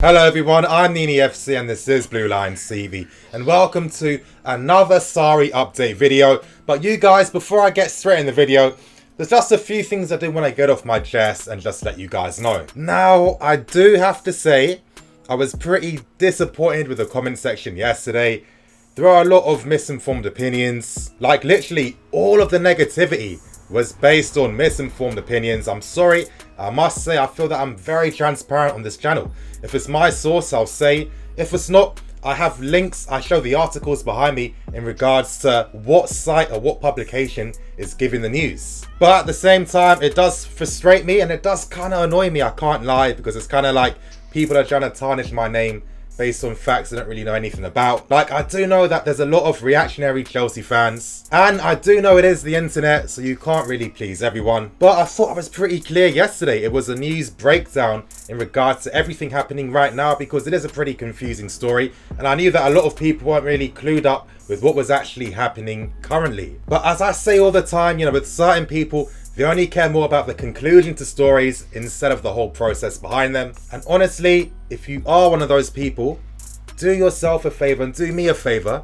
Hello everyone, I'm Nini FC and this is Blue Line TV and welcome to another SARRI update video. But you guys, before I get straight in the video, there's just a few things I do want to get off my chest and just let you guys know. Now, I do have to say, I was pretty disappointed with the comment section yesterday. There are a lot of misinformed opinions, like literally all of the negativity was based on misinformed opinions. I'm sorry, I must say I feel that I'm very transparent on this channel. If it's my source, I'll say. If it's not, I have links, I show the articles behind me in regards to what site or what publication is giving the news. But at the same time, it does frustrate me and it does kind of annoy me, I can't lie, because it's kind of like people are trying to tarnish my name based on facts I don't really know anything about. Like, I do know that there's a lot of reactionary Chelsea fans, and I do know it is the internet, so you can't really please everyone. But I thought I was pretty clear yesterday. It was a news breakdown in regards to everything happening right now, because it is a pretty confusing story, and I knew that a lot of people weren't really clued up with what was actually happening currently. But as I say all the time, you know, with certain people, they only care more about the conclusion to stories instead of the whole process behind them. And honestly, if you are one of those people, do yourself a favor and do me a favor,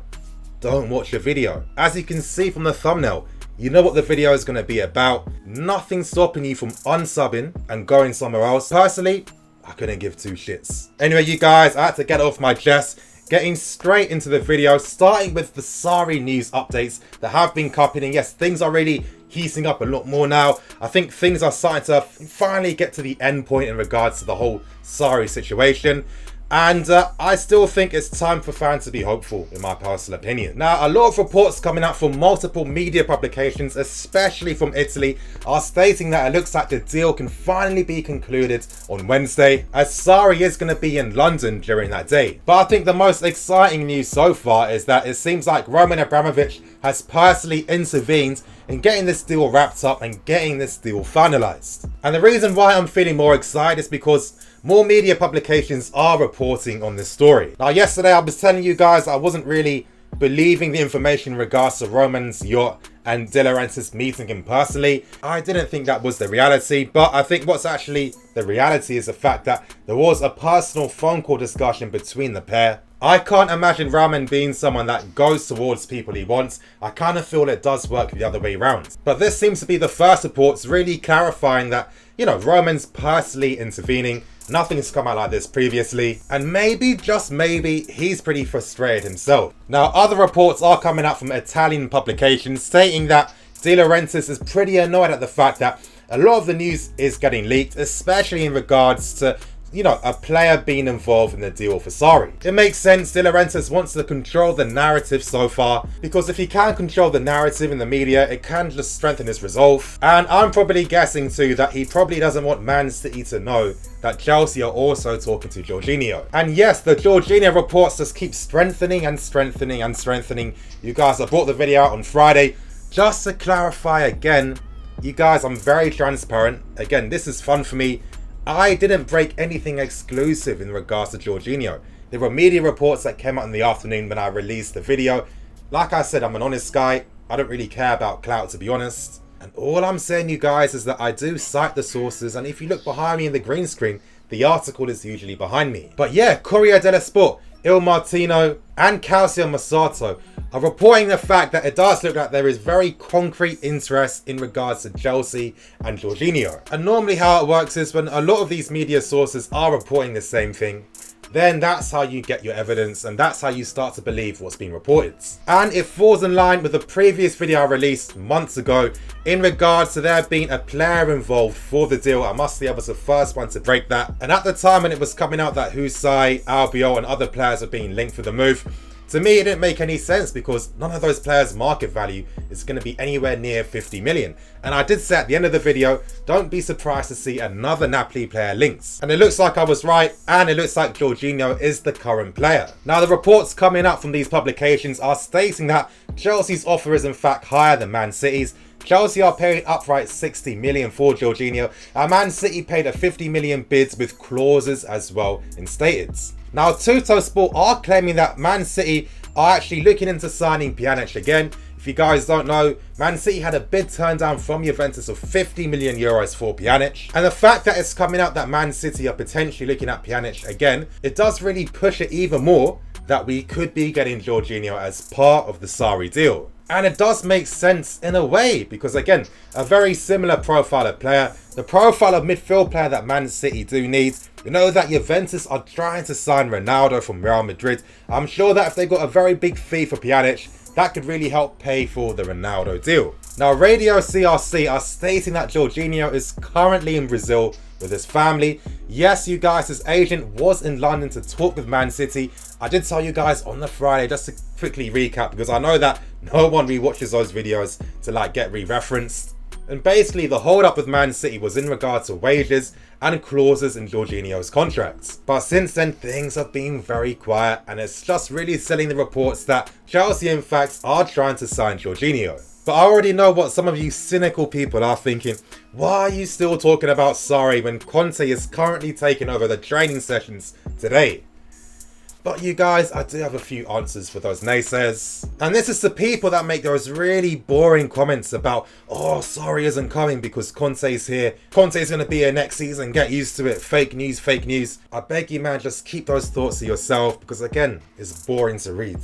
don't watch the video. As you can see from the thumbnail, you know what the video is going to be about. Nothing stopping you from unsubbing and going somewhere else. Personally, I couldn't give two shits. Anyway, you guys, I had to get off my chest. Getting straight into the video, starting with the SARRI news updates that have been happening. Yes, things are really heating up a lot more now. I think things are starting to finally get to the end point in regards to the whole SARRI situation. And I still think it's time for fans to be hopeful, in my personal opinion. Now, a lot of reports coming out from multiple media publications, especially from Italy, are stating that it looks like the deal can finally be concluded on Wednesday, as SARRI is going to be in London during that day. But I think the most exciting news so far is that it seems like Roman Abramovich has personally intervened in getting this deal wrapped up and getting this deal finalized. And the reason why I'm feeling more excited is because more media publications are reporting on this story. Now, yesterday I was telling you guys I wasn't really believing the information in regards to Roman's yacht and De Laurentiis meeting him personally. I didn't think that was the reality, but I think what's actually the reality is the fact that there was a personal phone call discussion between the pair. I can't imagine Roman being someone that goes towards people he wants. I kind of feel it does work the other way around. But this seems to be the first reports really clarifying that, you know, Roman's personally intervening. Nothing's come out like this previously, and maybe, just maybe, he's pretty frustrated himself. Now, other reports are coming out from Italian publications stating that De Laurentiis is pretty annoyed at the fact that a lot of the news is getting leaked, especially in regards to, you know, a player being involved in the deal for SARRI. It makes sense. De Laurentiis wants to control the narrative so far, because if he can control the narrative in the media, it can just strengthen his resolve. And I'm probably guessing too that he probably doesn't want Man City to know that Chelsea are also talking to Jorginho. And yes, the Jorginho reports just keep strengthening and strengthening and strengthening. You guys, I brought the video out on Friday. Just to clarify again, you guys, I'm very transparent. Again, this is fun for me. I didn't break anything exclusive in regards to Jorginho. There were media reports that came out in the afternoon when I released the video. Like I said, I'm an honest guy. I don't really care about clout, to be honest. And all I'm saying, you guys, is that I do cite the sources, and if you look behind me in the green screen, the article is usually behind me. But yeah, Corriere dello Sport, Il Martino and Calcio Mercato are reporting the fact that it does look like there is very concrete interest in regards to Chelsea and Jorginho. And normally how it works is when a lot of these media sources are reporting the same thing, then that's how you get your evidence and that's how you start to believe what's being reported. And it falls in line with the previous video I released months ago in regards to there being a player involved for the deal. I must say I was the first one to break that. And at the time when it was coming out that Husai, Albiol and other players are being linked for the move, to me, it didn't make any sense because none of those players' market value is going to be anywhere near 50 million. And I did say at the end of the video, don't be surprised to see another Napoli player linked. And it looks like I was right, and it looks like Jorginho is the current player. Now, the reports coming out from these publications are stating that Chelsea's offer is in fact higher than Man City's. Chelsea are paying upright 60 million for Jorginho, and Man City paid a 50 million bids with clauses as well instated. Now, Tuttosport are claiming that Man City are actually looking into signing Pjanic again. If If you guys don't know, Man City had a bid turned down from Juventus of €50 million for Pjanic. And the fact that it's coming out that Man City are potentially looking at Pjanic again, it does really push it even more that we could be getting Jorginho as part of the Sarri deal. And it does make sense in a way, because again, a very similar profile of player, the profile of midfield player that Man City do need. We know that Juventus are trying to sign Ronaldo from Real Madrid. I'm sure that if they got a very big fee for Pjanic, that could really help pay for the Ronaldo deal. Now, Radio CRC are stating that Jorginho is currently in Brazil with his family. Yes, you guys, his agent was in London to talk with Man City. I did tell you guys on the Friday, just to quickly recap, because I know that no one rewatches those videos to like get re-referenced. And basically the hold up with Man City was in regard to wages and clauses in Jorginho's contracts. But since then, things have been very quiet, and it's just really selling the reports that Chelsea in fact are trying to sign Jorginho. But I already know what some of you cynical people are thinking. Why are you still talking about Sarri when Conte is currently taking over the training sessions today? But you guys, I do have a few answers for those naysayers. And this is the people that make those really boring comments about, oh, Sarri isn't coming because Conte's here. Conte's going to be here next season. Get used to it. Fake news, fake news. I beg you, man, just keep those thoughts to yourself, because again, it's boring to read.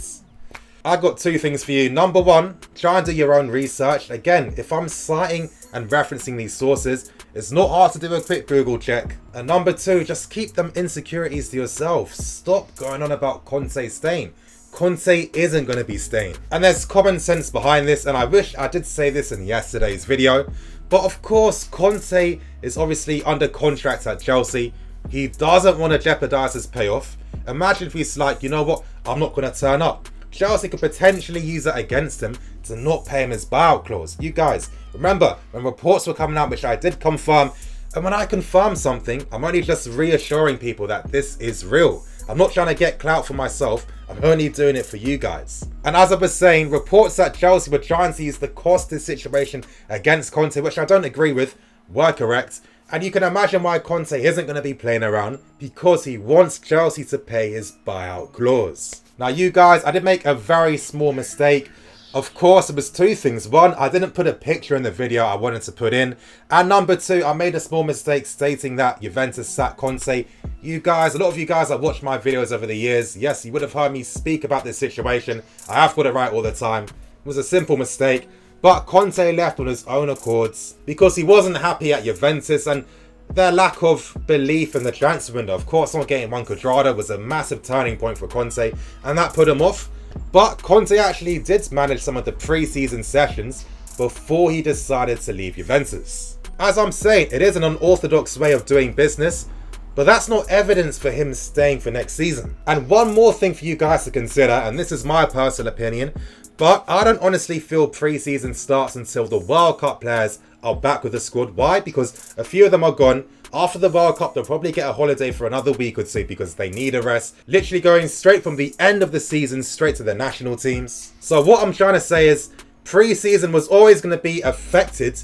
I got two things for you. Number one, try and do your own research. Again, if I'm citing and referencing these sources, it's not hard to do a quick Google check. And number two, just keep them insecurities to yourself. Stop going on about Conte staying. Conte isn't going to be staying. And there's common sense behind this, and I wish I did say this in yesterday's video. But of course, Conte is obviously under contract at Chelsea. He doesn't want to jeopardize his payoff. Imagine if he's like, you know what, I'm not going to turn up. Chelsea could potentially use that against him to not pay him his buyout clause. You guys, remember when reports were coming out, which I did confirm, and when I confirm something, I'm only just reassuring people that this is real. I'm not trying to get clout for myself, I'm only doing it for you guys. And as I was saying, reports that Chelsea were trying to use the Costas situation against Conte, which I don't agree with, were correct. And you can imagine why Conte isn't going to be playing around, because he wants Chelsea to pay his buyout clause. Now you guys, I did make a very small mistake. Of course, it was two things. One, I didn't put a picture in the video I wanted to put in. And number two, I made a small mistake stating that Juventus sacked Conte. You guys, a lot of you guys that watched my videos over the years, yes, you would have heard me speak about this situation. I have got it right all the time. It was a simple mistake. But Conte left on his own accords because he wasn't happy at Juventus and their lack of belief in the transfer window. Of course, not getting Juan Cuadrado was a massive turning point for Conte, and that put him off. But Conte actually did manage some of the pre-season sessions before he decided to leave Juventus. As I'm saying, it is an unorthodox way of doing business, but that's not evidence for him staying for next season. And one more thing for you guys to consider, and this is my personal opinion, but I don't honestly feel pre-season starts until the World Cup players are back with the squad. Why? Because a few of them are gone. After the World Cup, they'll probably get a holiday for another week or two because they need a rest. Literally going straight from the end of the season straight to the national teams. So what I'm trying to say is, pre-season was always going to be affected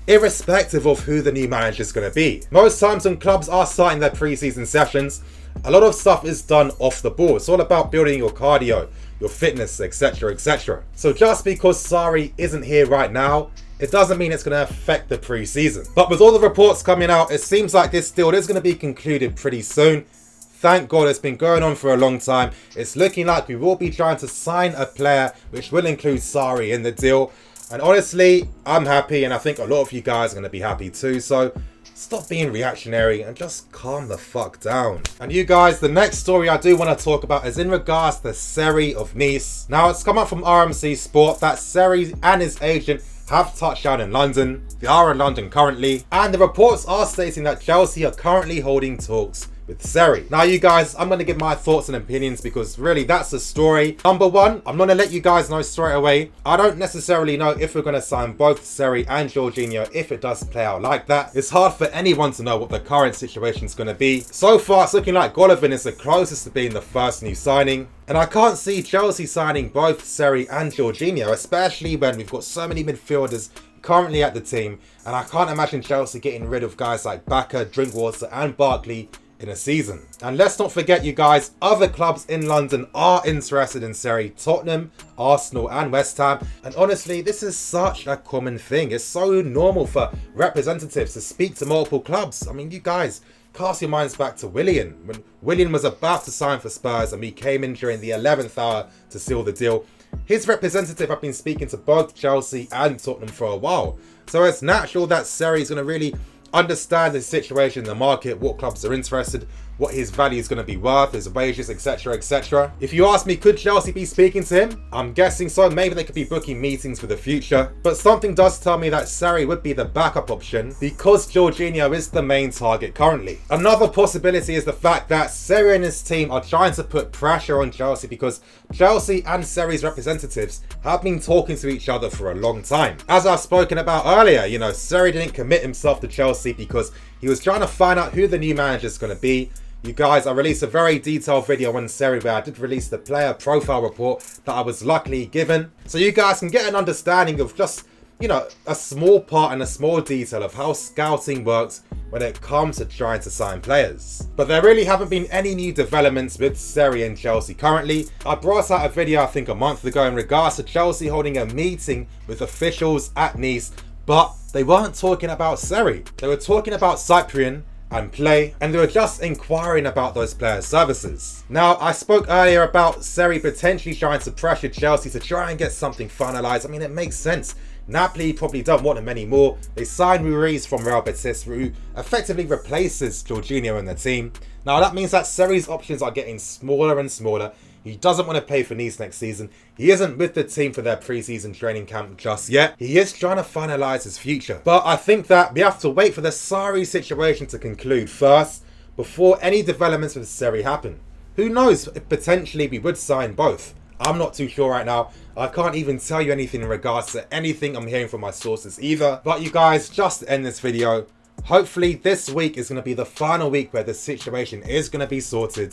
irrespective of who the new manager is going to be. Most times when clubs are starting their pre-season sessions, a lot of stuff is done off the ball. It's all about building your cardio, your fitness, etc, etc. So just because Sarri isn't here right now, it doesn't mean it's going to affect the pre-season. But with all the reports coming out, it seems like this deal is going to be concluded pretty soon. Thank God, it's been going on for a long time. It's looking like we will be trying to sign a player which will include Sarri in the deal. And honestly, I'm happy, and I think a lot of you guys are going to be happy too. So stop being reactionary and just calm the fuck down. And you guys, the next story I do want to talk about is in regards to Seri of Nice. Now, it's come out from RMC Sport that Seri and his agent have touched down in London. They are in London currently, and the reports are stating that Chelsea are currently holding talks with Seri. Now you guys, I'm going to give my thoughts and opinions because really that's the story. Number one, I'm going to let you guys know straight away, I don't necessarily know if we're going to sign both Seri and Jorginho if it does play out like that. It's hard for anyone to know what the current situation is going to be. So far it's looking like Golovin is the closest to being the first new signing. And I can't see Chelsea signing both Seri and Jorginho, especially when we've got so many midfielders currently at the team. And I can't imagine Chelsea getting rid of guys like Baka, Drinkwater and Barkley in a season. And let's not forget, you guys, other clubs in London are interested in Seri: Tottenham, Arsenal and West Ham. And honestly, this is such a common thing. It's so normal for representatives to speak to multiple clubs. I mean, you guys, cast your minds back to Willian. When Willian was about to sign for Spurs and we came in during the 11th hour to seal the deal, his representative had been speaking to both Chelsea and Tottenham for a while. So it's natural that Seri is going to really understand the situation in the market, what clubs are interested, what his value is going to be worth, his wages, etc, etc. If you ask me, could Chelsea be speaking to him? I'm guessing so. Maybe they could be booking meetings for the future. But something does tell me that Seri would be the backup option because Jorginho is the main target currently. Another possibility is the fact that Seri and his team are trying to put pressure on Chelsea because Chelsea and Seri's representatives have been talking to each other for a long time. As I've spoken about earlier, you know, Seri didn't commit himself to Chelsea because he was trying to find out who the new manager is going to be. You guys, I released a very detailed video on Seri where I did release the player profile report that I was luckily given. So you guys can get an understanding of just, you know, a small part and a small detail of how scouting works when it comes to trying to sign players. But there really haven't been any new developments with Seri and Chelsea currently. I brought out a video I think a month ago in regards to Chelsea holding a meeting with officials at Nice, but they weren't talking about Seri. They were talking about Cyprian and play, and they were just inquiring about those players' services. Now, I spoke earlier about Seri potentially trying to pressure Chelsea to try and get something finalised. I mean, it makes sense. Napoli probably don't want him anymore. They signed Ruiz from Real Betis, who effectively replaces Jorginho in the team. Now, that means that Seri's options are getting smaller and smaller. He doesn't want to play for Nice next season. He isn't with the team for their pre-season training camp just yet. He is trying to finalise his future. But I think that we have to wait for the SARRI situation to conclude first before any developments with Seri happen. Who knows if potentially we would sign both. I'm not too sure right now. I can't even tell you anything in regards to anything I'm hearing from my sources either. But you guys, just to end this video, hopefully this week is going to be the final week where the situation is going to be sorted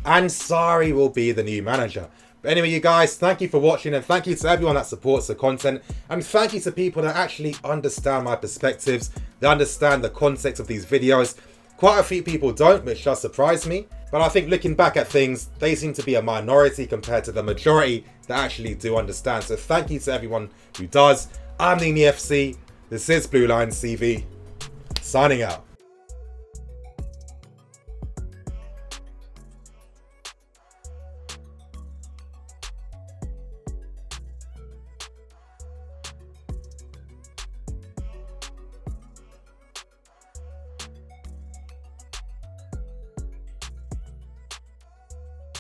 and SARRI will be the new manager. But anyway, you guys, thank you for watching, and thank you to everyone that supports the content, and thank you to people that actually understand my perspectives, they understand the context of these videos. Quite a few people don't, which does surprise me, but I think looking back at things, they seem to be a minority compared to the majority that actually do understand. So thank you to everyone who does. I'm Nini FC, this is Blue Line CV, signing out.